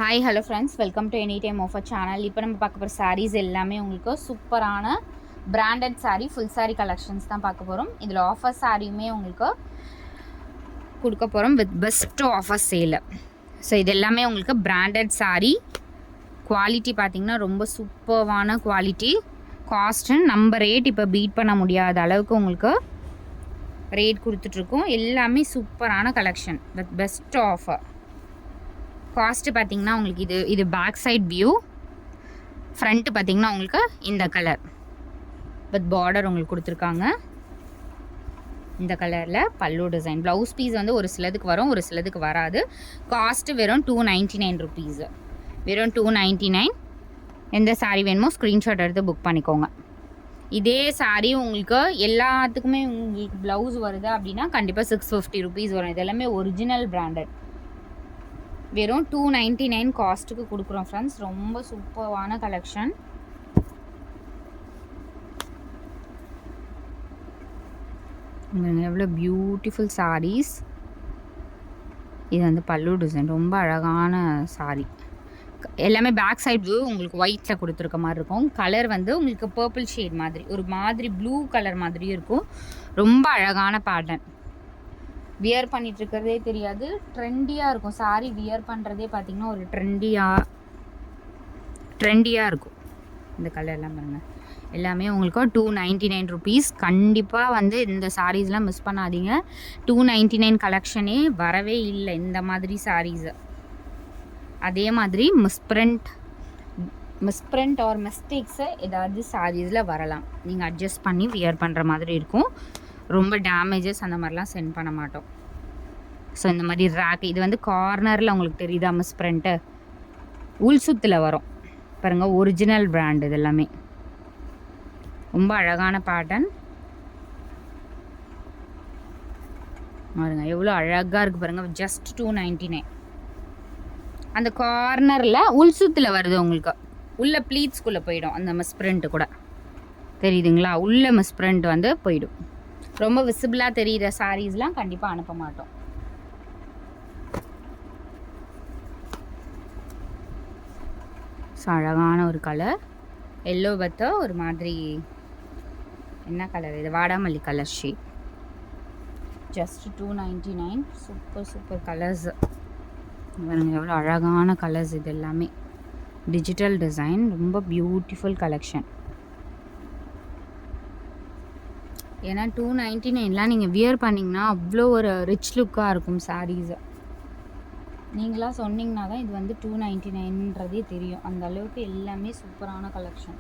Hi hello friends, welcome to any time offer channel. இப்போ நம்ம பார்க்க போகிற சாரீஸ் எல்லாமே உங்களுக்கு சூப்பரான branded sari, full sari collections தான் பார்க்க போகிறோம். இதில் ஆஃபர் சாரியுமே உங்களுக்கு கொடுக்க போகிறோம் with best offer sale. So இது எல்லாமே உங்களுக்கு பிராண்டட் சாரீ. குவாலிட்டி பார்த்திங்கன்னா ரொம்ப சூப்பர்வான குவாலிட்டி. காஸ்ட்டு நம்ம ரேட் இப்போ பீட் பண்ண முடியாத அளவுக்கு உங்களுக்கு ரேட் கொடுத்துட்ருக்கோம். எல்லாமே சூப்பரான collection with best offer. Cost பார்த்திங்கன்னா உங்களுக்கு இது பேக் சைட் வியூ. ஃப்ரண்ட்டு பார்த்திங்கன்னா உங்களுக்கு இந்த கலர் வித் பார்டர் உங்களுக்கு கொடுத்துருக்காங்க. இந்த கலரில் பல்லு டிசைன். ப்ளவுஸ் பீஸ் வந்து ஒரு சிலதுக்கு வரும், ஒரு சிலதுக்கு வராது. காஸ்ட்டு வெறும் 299 ருபீஸ். வெறும் 299. எந்த சாரீ வேணுமோ ஸ்க்ரீன்ஷாட் எடுத்து புக் பண்ணிக்கோங்க. இதே சாரீ உங்களுக்கு எல்லாத்துக்குமே உங்களுக்கு ப்ளவுஸ் வருது அப்படின்னா கண்டிப்பாக 650 ருபீஸ் வரும். இது எல்லாமே ஒரிஜினல் பிராண்டட். வெறும் 299 காஸ்ட்டுக்கு கொடுக்குறோம் ஃப்ரெண்ட்ஸ். ரொம்ப சூப்பர்வான கலெக்ஷன். எவ்வளோ பியூட்டிஃபுல் சாரீஸ். இது வந்து பல்லு டிசைன். ரொம்ப அழகான சாரீ. எல்லாமே பேக் சைட் வியூ உங்களுக்கு ஒயிட்டில் கொடுத்துருக்க மாதிரி இருக்கும். கலர் வந்து உங்களுக்கு பர்பிள் ஷேட் மாதிரி, ஒரு மாதிரி ப்ளூ கலர் மாதிரியும் இருக்கும். ரொம்ப அழகான பேட்டர்ன். வியர் பண்ணிகிட்ருக்கிறதே தெரியாது, ட்ரெண்டியாக இருக்கும். சாரீ வியர் பண்ணுறதே பார்த்திங்கன்னா ஒரு ட்ரெண்டியாக இருக்கும். இந்த கலர்லாம் பாருங்கள். எல்லாமே உங்களுக்கு 299 ருபீஸ். கண்டிப்பாக வந்து இந்த சாரீஸ்லாம் மிஸ் பண்ணாதீங்க. 299 கலெக்ஷனே வரவே இல்லை இந்த மாதிரி சாரீஸு. அதே மாதிரி மிஸ்பிரிண்ட் ஆர் மிஸ்டேக்ஸு ஏதாவது சாரீஸில் வரலாம். நீங்கள் அட்ஜஸ்ட் பண்ணி வியர் பண்ணுற மாதிரி இருக்கும். ரொம்ப டேமேஜஸ் அந்த மாதிரிலாம் சென்ட் பண்ண மாட்டோம். ஸோ இந்த மாதிரி ரேக், இது வந்து கார்னரில் உங்களுக்கு தெரியுதா மிஸ்பிரிண்ட்டு, உள் சுத்தில் வரும் பாருங்கள். ஒரிஜினல் பிராண்ட் இது எல்லாமே. ரொம்ப அழகான பேட்டர்ன் பாருங்க, எவ்வளோ அழகாக இருக்குது பாருங்கள். ஜஸ்ட் 299. அந்த கார்னரில் உள் சுத்தில் வருது உங்களுக்கு. உள்ள ப்ளீட்ஸ்குள்ளே போயிடும் அந்த மிஸ்பிரிண்ட்டு கூட, தெரியுதுங்களா? உள்ள மிஸ்பிரிண்ட் வந்து போயிடும். ரொம்ப விசிபிளாக தெரிகிற சாரீஸ்லாம் கண்டிப்பாக அனுப்ப மாட்டோம். ஸோ அழகான ஒரு கலர். எல்லோ பத்த ஒரு மாதிரி என்ன கலர் இது, வாடாமல்லி colour shade. Just 299. Super colours பாருங்க, எவ்வளோ அழகான கலர்ஸ். இது எல்லாமே டிஜிட்டல் டிசைன். ரொம்ப பியூட்டிஃபுல் கலெக்ஷன். ஏன்னா 299லாம் நீங்கள் வியர் பண்ணிங்கன்னா அவ்வளோ ஒரு ரிச் லுக்காக இருக்கும் சாரீஸு. நீங்களாக சொன்னிங்கன்னா தான் இது வந்து 299ன்றதே தெரியும். அந்த அளவுக்கு எல்லாமே சூப்பரான கலெக்ஷன்.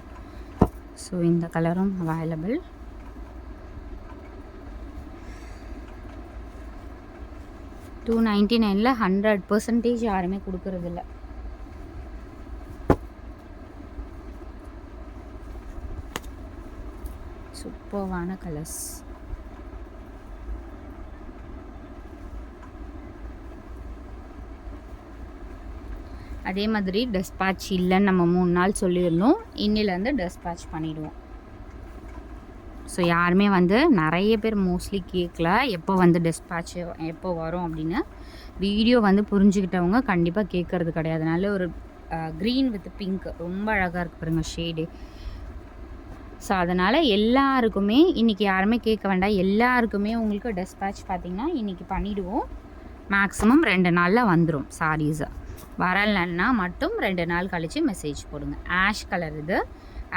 ஸோ இந்த கலரும் அவைலபிள். $299 100% யாருமே கொடுக்கறதில்ல. சூப்பர்வான கலர்ஸ். அதே மாதிரி டெஸ்பாச் இல்லைன்னு நம்ம 3 நாள் சொல்லியிருந்தோம். இன்னிலேருந்து டெஸ்பாச் பண்ணிவிடுவோம். ஸோ யாருமே வந்து நிறைய பேர் மோஸ்ட்லி கேட்கல எப்போ வந்து டெஸ்பாச் எப்போ வரும் அப்படின்னு. வீடியோ வந்து புரிஞ்சுக்கிட்டவங்க கண்டிப்பாக கேட்குறது கிடையாது. நல்ல ஒரு க்ரீன் வித் பிங்க் ரொம்ப அழகாக இருக்குது பாருங்கள் ஷேடு. ஸோ அதனால் எல்லாருக்குமே இன்றைக்கி யாருமே கேட்க வேண்டாம். எல்லாருக்குமே உங்களுக்கு டெஸ்பேட்ச் பார்த்திங்கன்னா இன்றைக்கி பண்ணிவிடுவோம். மேக்ஸிமம் 2 நாளில் வந்துடும் சாரீஸு. வரலைன்னா மட்டும் 2 நாள் கழித்து மெசேஜ் போடுங்க. ஆஷ் கலர் இது.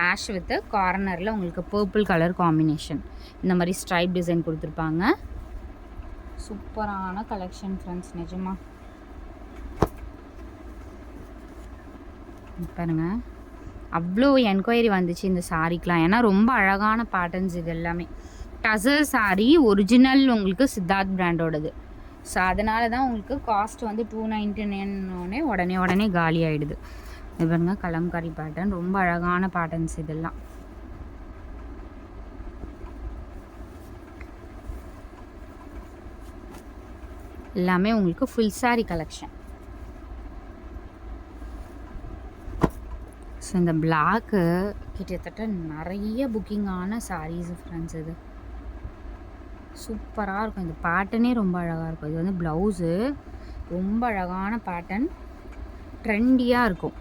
ஆஷ் வித்து கார்னரில் உங்களுக்கு பர்பிள் கலர் காம்பினேஷன். இந்த மாதிரி ஸ்ட்ரைப் டிசைன் கொடுத்துருப்பாங்க. சூப்பரான கலெக்ஷன் ஃப்ரெண்ட்ஸ், நிஜமாக பாருங்கள். அவ்வளோ என்கொயரி வந்துச்சு இந்த சாரீக்கெலாம். ஏன்னா ரொம்ப அழகான பேட்டர்ன்ஸ் இது எல்லாமே. டசர் சாரீ ஒரிஜினல் உங்களுக்கு சித்தார்த் பிராண்டோடது. ஸோ அதனால தான் உங்களுக்கு காஸ்ட் வந்து 299 உடனே காலி ஆகிடுது. இது பாருங்க, கலம்காரி பேட்டர்ன். ரொம்ப அழகான பேட்டர்ன்ஸ் இதெல்லாம். எல்லாமே உங்களுக்கு ஃபுல் சாரீ கலெக்ஷன். ஸோ இந்த பிளாக்கு கிட்டத்தட்ட நிறைய புக்கிங் ஆன சாரீஸ் ஃப்ரெண்ட்ஸ். இது சூப்பராக இருக்கும். இந்த பேட்டர்னே ரொம்ப அழகாக இருக்கும். இது வந்து ப்ளவுஸு ரொம்ப அழகான பேட்டர்ன். ட்ரெண்டியாக இருக்கும்.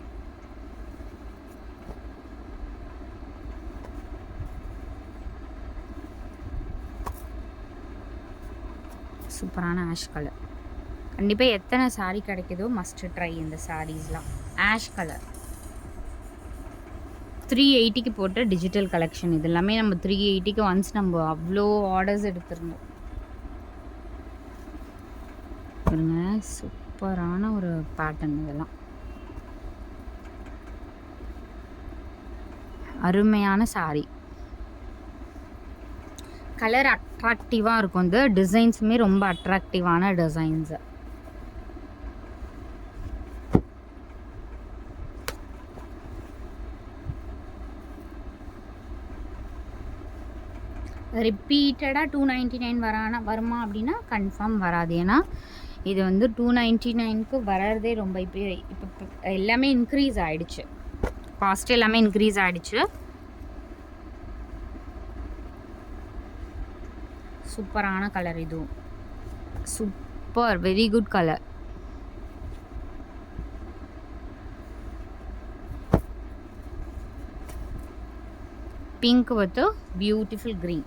சூப்பரான ஆஷ் கலர். கண்டிப்பாக எத்தனை சாரீ கிடைக்குதோ மஸ்ட் ட்ரை இந்த சாரீஸ்லாம். ஆஷ் கலர் 380க்கு போட்ட டிஜிட்டல் கலெக்ஷன். இது எல்லாமே நம்ம 380க்கு ஒன்ஸ் நம்ம அவ்வளோ ஆர்டர்ஸ் எடுத்துருந்தோம் பாருங்க. சூப்பரான ஒரு பேட்டர்ன். இதெல்லாம் அருமையான சாரீ. கலர் அட்ராக்டிவாக இருக்கும். இந்த டிசைன்ஸுமே ரொம்ப அட்ராக்டிவான டிசைன்ஸு. ரிப்பீட்டடாக 299 வருமா அப்படின்னா கன்ஃபார்ம் வராது. ஏன்னா இது வந்து 299க்கு வர்றதே ரொம்ப இப்போ எல்லாமே இன்க்ரீஸ் ஆகிடுச்சு. காஸ்ட் எல்லாமே இன்க்ரீஸ் ஆகிடுச்சு. சூப்பரான கலர். இதுவும் super, very good colour. Pink with beautiful green.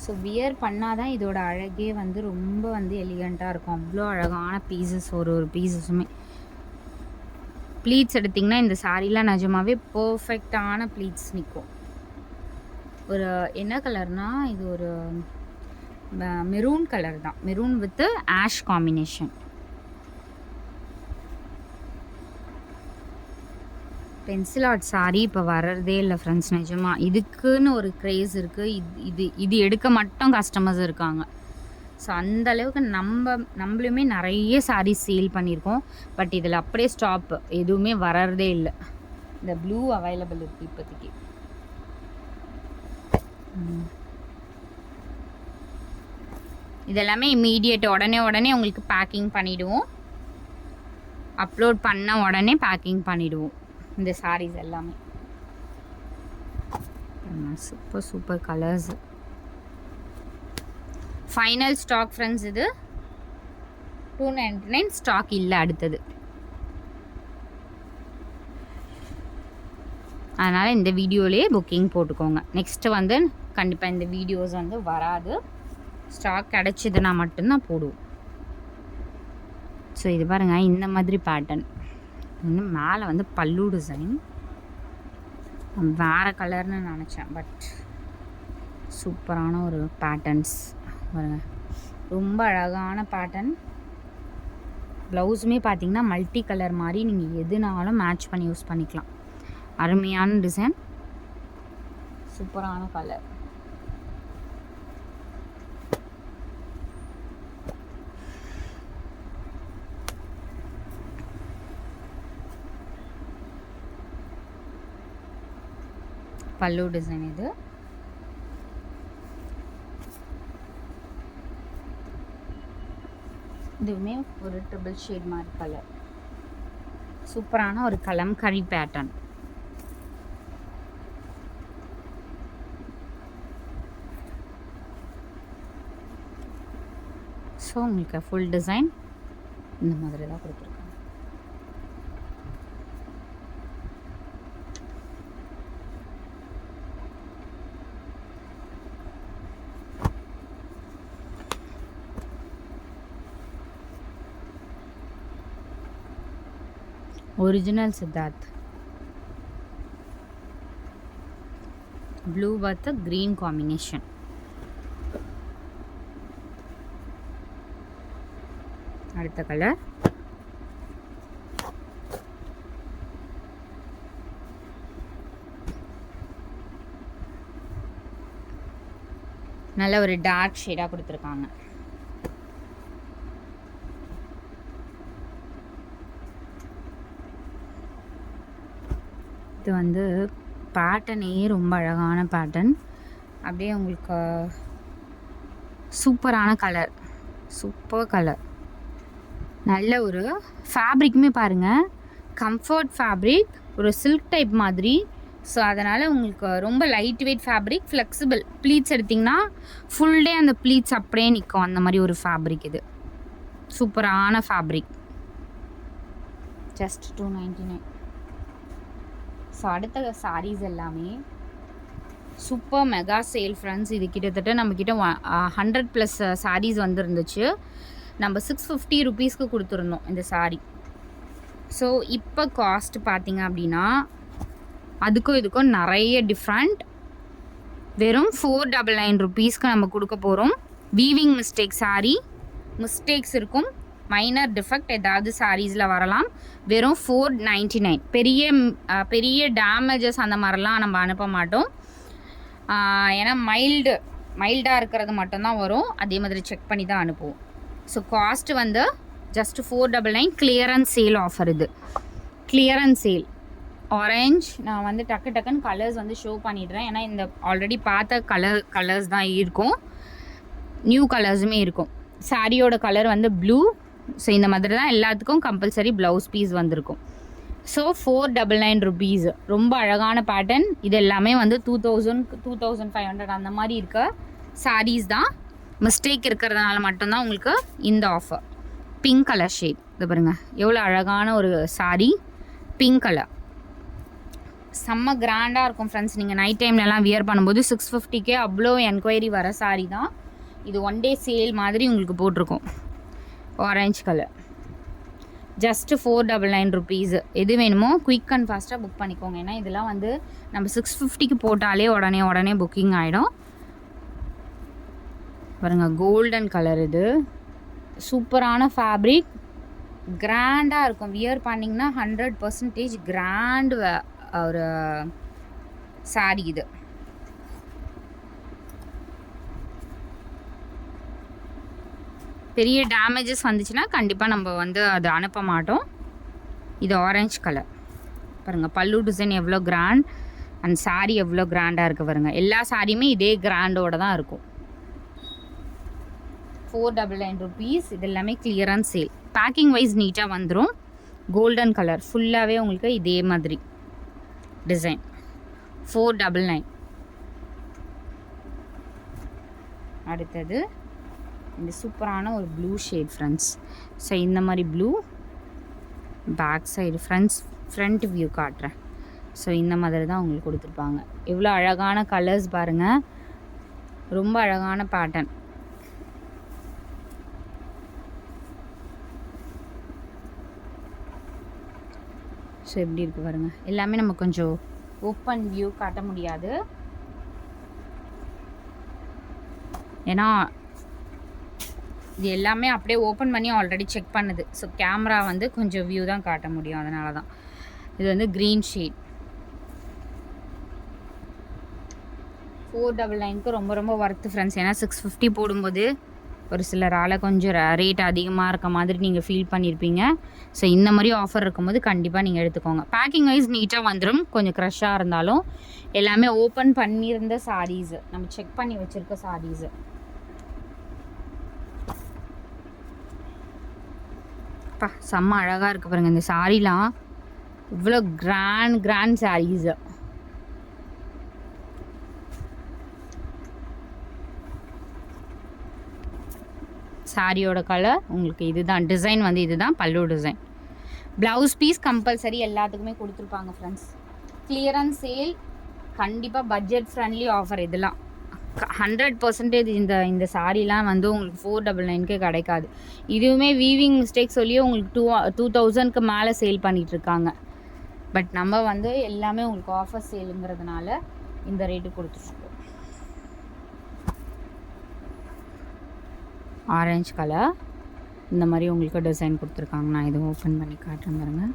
So wear பண்ணாதான் இதோட அழகே வந்து ரொம்ப வந்து எலிகண்ட்டாக இருக்கும். அவ்வளோ அழகான பீசஸ். ஒரு பீசஸுமே ப்ளீட்ஸ் எடுத்திங்கன்னா இந்த சாரீலாம் நிஜமாவே பர்ஃபெக்டான ப்ளீட்ஸ் நிற்கும். ஒரு என்ன கலர்னால் இது ஒரு மெரூன் கலர் தான். Maroon with ash combination. Pencil art sari இப்போ வர்றதே இல்லை ஃப்ரெண்ட்ஸ். நிஜமாக இதுக்குன்னு ஒரு க்ரேஸ் இருக்குது. இது எடுக்க மட்டும் கஸ்டமர்ஸ் இருக்காங்க. ஸோ அந்தளவுக்கு நம்மளுமே நிறைய சாரீஸ் சேல் பண்ணியிருக்கோம். பட் இதில் அப்படியே ஸ்டாப், எதுவுமே வர்றதே இல்லை. இந்த ப்ளூ அவைலபிள் இருக்குது இப்போதைக்கு. இதெல்லாமே இம்மீடியட் உடனே உங்களுக்கு பேக்கிங் பண்ணிவிடுவோம். அப்லோட் பண்ண உடனே பேக்கிங் பண்ணிவிடுவோம் இந்த சாரீஸ் எல்லாமே. Super super colours. Final stock friends. இது 299 ஸ்டாக் இல்லை அடுத்தது. அதனால் இந்த வீடியோலேயே புக்கிங் போட்டுக்கோங்க. நெக்ஸ்ட்டு வந்து கண்டிப்பாக இந்த வீடியோஸ் வந்து வராது. ஸ்டாக் கிடச்சிதுன்னா மட்டும்தான் போடுவோம். ஸோ இது பாருங்கள், இந்த மாதிரி பேட்டர்ன். இன்னும் மேலே வந்து பல்லு டிசைன் வேறு கலர்னு நினச்சேன். பட் சூப்பரான ஒரு பேட்டர்ன்ஸ் பாருங்க. ரொம்ப அழகான பேட்டர்ன். ப்ளவுஸுமே பார்த்தீங்கன்னா மல்டி கலர் மாதிரி நீங்கள் எதுனாலும் மேட்ச் பண்ணி யூஸ் பண்ணிக்கலாம். அருமையான டிசைன், சூப்பரான கலர். பல்லு டிசைன். இதுவுமே ஒரு ட்ரிபிள் ஷேட் மாதிரி கலர். சூப்பரான ஒரு கலம்கரி பேட்டர்ன். ஸோ உங்களுக்கு ஃபுல் டிசைன் இந்த மாதிரி தான் கொடுத்துருக்காங்க. Original Siddharth. Blue with green combination. அடுத்த கலர் நல்ல ஒரு டார்க் ஷேடாக கொடுத்துருக்காங்க. இது வந்து பேட்டர்னே ரொம்ப அழகான பேட்டர்ன். அப்படியே உங்களுக்கு சூப்பரான கலர், சூப்பர் கலர். நல்ல ஒரு ஃபேப்ரிக்குமே பாருங்கள், கம்ஃபர்ட் ஃபேப்ரிக். ஒரு சில்க் டைப் மாதிரி ஸோ அதனால் உங்களுக்கு ரொம்ப light weight fabric, flexible. Pleats எடுத்திங்கன்னா ஃபுல் டே அந்த ப்ளீட்ஸ் அப்படியே நிற்கும். அந்த மாதிரி ஒரு ஃபேப்ரிக் இது. சூப்பரான ஃபேப்ரிக். ஜஸ்ட் 299. ஸோ அடுத்த சாரீஸ் எல்லாமே சூப்பர் மெகா சேல் ஃப்ரெண்ட்ஸ். இது கிட்டத்தட்ட நம்மக்கிட்ட 100+ சாரீஸ் வந்துருந்துச்சு. நம்ம 650 ருபீஸ்க்கு கொடுத்துருந்தோம் இந்த சாரீ. ஸோ இப்போ காஸ்ட் பார்த்திங்க அப்படின்னா அதுக்கும் இதுக்கும் நிறைய டிஃப்ரெண்ட். வெறும் 499 ருபீஸ்க்கு நம்ம கொடுக்க போகிறோம். வீவிங் மிஸ்டேக் சாரீ, மிஸ்டேக்ஸ் இருக்கும், மைனர் டிஃபெக்ட் ஏதாவது சாரீஸில் வரலாம். வெறும் 499. பெரிய டேமேஜஸ் அந்த மாதிரிலாம் நம்ம அனுப்ப மாட்டோம். ஏன்னா மைல்டாக இருக்கிறது மட்டும்தான் வரும். அதே மாதிரி செக் பண்ணி தான் அனுப்புவோம். ஸோ காஸ்ட் வந்து ஜஸ்ட் 499. கிளியரன்ஸ் சேல் ஆஃபர் இது. Clearance sale orange. நான் வந்து டக்குன்னு கலர்ஸ் வந்து ஷோ பண்ணிடுறேன். ஏன்னா இந்த ஆல்ரெடி பார்த்த கலர்ஸ் தான் இருக்கும். நியூ கலர்ஸுமே இருக்கும். சாரியோட கலர் வந்து ப்ளூ. ஸோ இந்த மாதிரி தான் எல்லாத்துக்கும் கம்பல்சரி ப்ளவுஸ் பீஸ் வந்திருக்கும். So 499 rupees. ரொம்ப அழகான பேட்டர்ன். இது எல்லாமே வந்து 2000, 2500 அந்த மாதிரி இருக்க சாரீஸ் தான். மிஸ்டேக் இருக்கிறதுனால மட்டும்தான் உங்களுக்கு இந்த ஆஃபர். Pink colour shade. இது பாருங்கள் எவ்வளோ அழகான ஒரு சாரீ. பிங்க் கலர் செம்ம கிராண்டாக இருக்கும் ஃப்ரெண்ட்ஸ். நீங்கள் நைட் டைம்லலாம் வியர் பண்ணும்போது 650க்கே அவ்வளோ என்கொயரி வர சாரீ தான் இது. 1 டே சேல் மாதிரி உங்களுக்கு போட்டிருக்கோம். Orange colour. Just 499 rupees. எது வேணுமோ குயிக் அண்ட் ஃபாஸ்ட்டாக புக் பண்ணிக்கோங்க. ஏன்னா இதெல்லாம் வந்து நம்ம 650க்கு போட்டாலே உடனே புக்கிங் ஆகிடும். பாருங்கள் கோல்டன் கலர். இது சூப்பரான ஃபேப்ரிக். கிராண்டாக இருக்கும். வியர் பண்ணிங்கன்னா 100% கிராண்ட் ஒரு சாரீ இது. பெரிய டேமேஜஸ் வந்துச்சுன்னா கண்டிப்பாக நம்ம வந்து அதை அனுப்ப மாட்டோம். இது ஆரஞ்ச் கலர். பாருங்கள் பல்லு டிசைன் எவ்வளோ கிராண்ட் அண்ட் சாரீ எவ்வளோ கிராண்டாக இருக்குது பாருங்கள். எல்லா சாரியுமே இதே கிராண்டோடு தான் இருக்கும். 499 ருபீஸ். இது எல்லாமே கிளியரன்ஸ் சேல். பேக்கிங் வைஸ் நீட்டாக வந்துடும். கோல்டன் கலர் ஃபுல்லாகவே உங்களுக்கு இதே மாதிரி டிசைன். 499. அடுத்தது இந்த சூப்பரான ஒரு ப்ளூ ஷேட் ஃப்ரெண்ட்ஸ். ஸோ இந்த மாதிரி blue. Back side front view காட்டுறேன். ஸோ இந்த மாதிரி தான் உங்களுக்கு கொடுத்துருப்பாங்க. எவ்வளோ அழகான கலர்ஸ் பாருங்கள். ரொம்ப அழகான பேட்டர்ன். ஸோ எப்படி இருக்குது பாருங்கள். எல்லாமே நம்ம கொஞ்சம் ஓப்பன் வியூ காட்ட முடியாது. ஏன்னா இது எல்லாமே அப்படியே ஓப்பன் பண்ணி ஆல்ரெடி செக் பண்ணுது. ஸோ கேமரா வந்து கொஞ்சம் வியூ தான் காட்ட முடியும். அதனால தான். இது வந்து க்ரீன் ஷேட். 499க்கு ரொம்ப ஒர்த்து ஃப்ரெண்ட்ஸ். ஏன்னா 650 போடும்போது ஒரு சிலரால் கொஞ்சம் ரேட் அதிகமாக இருக்க மாதிரி நீங்கள் ஃபீல் பண்ணியிருப்பீங்க. ஸோ இந்த மாதிரி ஆஃபர் இருக்கும்போது கண்டிப்பாக நீங்கள் எடுத்துக்கோங்க. பேக்கிங் வைஸ் நீட்டாக வந்துடும். கொஞ்சம் க்ரஷ்ஷாக இருந்தாலும் எல்லாமே ஓப்பன் பண்ணியிருந்த சாரீஸு, நம்ம செக் பண்ணி வச்சுருக்க சாரீஸு. அப்பா செம்ம அழகாக இருக்குது பாருங்கள். இந்த சாரீலாம் இவ்வளோ கிராண்ட் சாரீஸு. சாரியோட கலர் உங்களுக்கு இதுதான். டிசைன் வந்து இதுதான் பல்லு டிசைன். ப்ளவுஸ் பீஸ் கம்பல்சரி எல்லாத்துக்குமே கொடுத்துருப்பாங்க ஃப்ரெண்ட்ஸ். Clearance sale. கண்டிப்பாக பட்ஜெட் ஃப்ரெண்ட்லி ஆஃபர். இதெல்லாம் 100% இந்த சாரீலாம் வந்து உங்களுக்கு 499க்கே கிடைக்காது. இதுவுமே வீவிங் மிஸ்டேக் சொல்லி உங்களுக்கு 2000க்கு மேலே சேல் பண்ணிகிட்ருக்காங்க. பட் நம்ம வந்து எல்லாமே உங்களுக்கு ஆஃபர் சேலுங்கிறதுனால இந்த ரேட்டு கொடுத்துருக்கோம். Orange colour. இந்த மாதிரி உங்களுக்கு டிசைன் கொடுத்துருக்காங்க. நான் இதை ஓப்பன் பண்ணி காட்டுறேன் பாருங்கள்.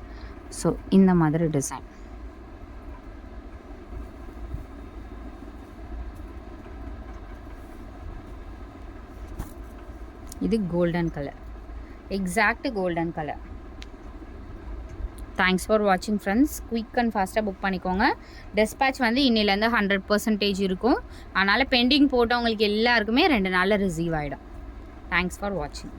ஸோ இந்த மாதிரி டிசைன். இது golden colour. Exact golden colour. Thanks for வாட்சிங் ஃப்ரெண்ட்ஸ். குயிக் அண்ட் ஃபாஸ்ட்டாக புக் பண்ணிக்கோங்க. டிஸ்பேட்ச் வந்து இன்னிலேருந்து 100% இருக்கும். அதனால் பெண்டிங் போட்டவங்களுக்கு எல்லாருக்குமே 2 நாளில் ரிசீவ் ஆகிடும். தேங்க்ஸ் ஃபார் வாட்சிங்.